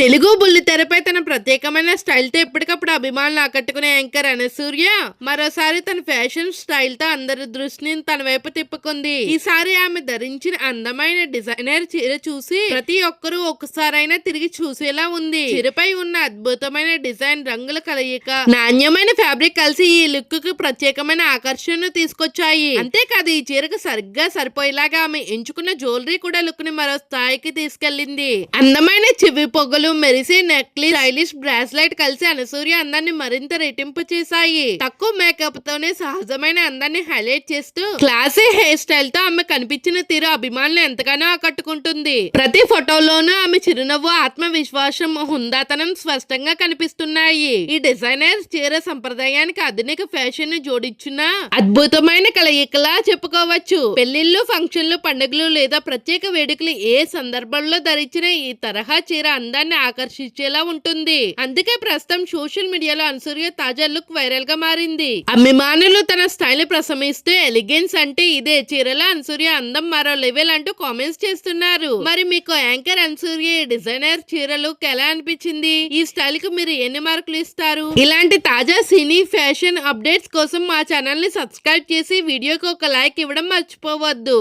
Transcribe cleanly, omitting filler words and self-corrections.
తెలుగు బుల్లితెరపై తన ప్రత్యేకమైన స్టైల్ తో ఎప్పటికప్పుడు అభిమానులు ఆకట్టుకునే యాంకర్ అనసూర్య మరోసారి తన ఫ్యాషన్ స్టైల్ తో అందరి దృష్టిని తన వైపు తిప్పుకుంది. ఈసారి ఆమె ధరించిన అందమైన డిజైనర్ చీర చూసి ప్రతి ఒక్కరూ ఒక్కసారైనా తిరిగి చూసేలా ఉంది. చీరపై ఉన్న అద్భుతమైన డిజైన్, రంగుల కలయిక, నాణ్యమైన ఫ్యాబ్రిక్ కలిసి ఈ లుక్ కు ప్రత్యేకమైన ఆకర్షణను తీసుకొచ్చాయి. అంతేకాదు ఈ చీరకు సరిగ్గా సరిపోయేలాగా ఆమె ఎంచుకున్న జ్యువెలరీ కూడా లుక్ ని మరో స్థాయికి తీసుకెళ్లింది. అందమైన చెవి పొగలు, మెరిసే నెక్లెస్, స్టైలిష్ బ్రాస్లెట్ కలిసి అనసూర్య అందాన్ని మరింత రెట్టింపు చేశాయి. తక్కువ మేకప్ తోనే సహజమైన అందాన్ని హైలైట్ చేస్తూ క్లాసీ హెయిర్ స్టైల్ తో ఆమె కనిపించిన తీరు అభిమానులు ఎంతగానో ఆకట్టుకుంటుంది. ప్రతి ఫోటోలోనూ ఆమె చిరునవ్వు, ఆత్మవిశ్వాసం, హుందాతనం స్పష్టంగా కనిపిస్తున్నాయి. ఈ డిజైనర్ చీర సంప్రదాయానికి ఆధునిక ఫ్యాషన్ ను జోడించిన అద్భుతమైన కలయికలా చెప్పుకోవచ్చు. పెళ్లిళ్లు, ఫంక్షన్లు, పండుగలు లేదా ప్రత్యేక వేడుకలు ఏ సందర్భంలో ధరించిన ఈ తరహా చీర అందాన్ని ఆకర్షించేలా ఉంటుంది. అందుకే ప్రస్తుతం సోషల్ మీడియాలో అనసూర్య తాజా లుక్ వైరల్ గా మారింది. అభిమానులు తన స్టైల్ ప్రశంసిస్తూ ఎలిగెన్స్ అంటే ఇదే, చీరల అనసూర్య అందం మరో లెవెల్ అంటూ కామెంట్స్ చేస్తున్నారు. మరి మీకు యాంకర్ అనసూర్య డిజైనర్ చీర లుక్ ఎలా అనిపించింది? ఈ స్టైల్ కు మీరు ఎన్ని మార్కులు ఇస్తారు? ఇలాంటి తాజా సినీ ఫ్యాషన్ అప్డేట్స్ కోసం మా ఛానల్ ని సబ్స్క్రైబ్ చేసి వీడియోకి ఒక లైక్ ఇవ్వడం మర్చిపోవద్దు.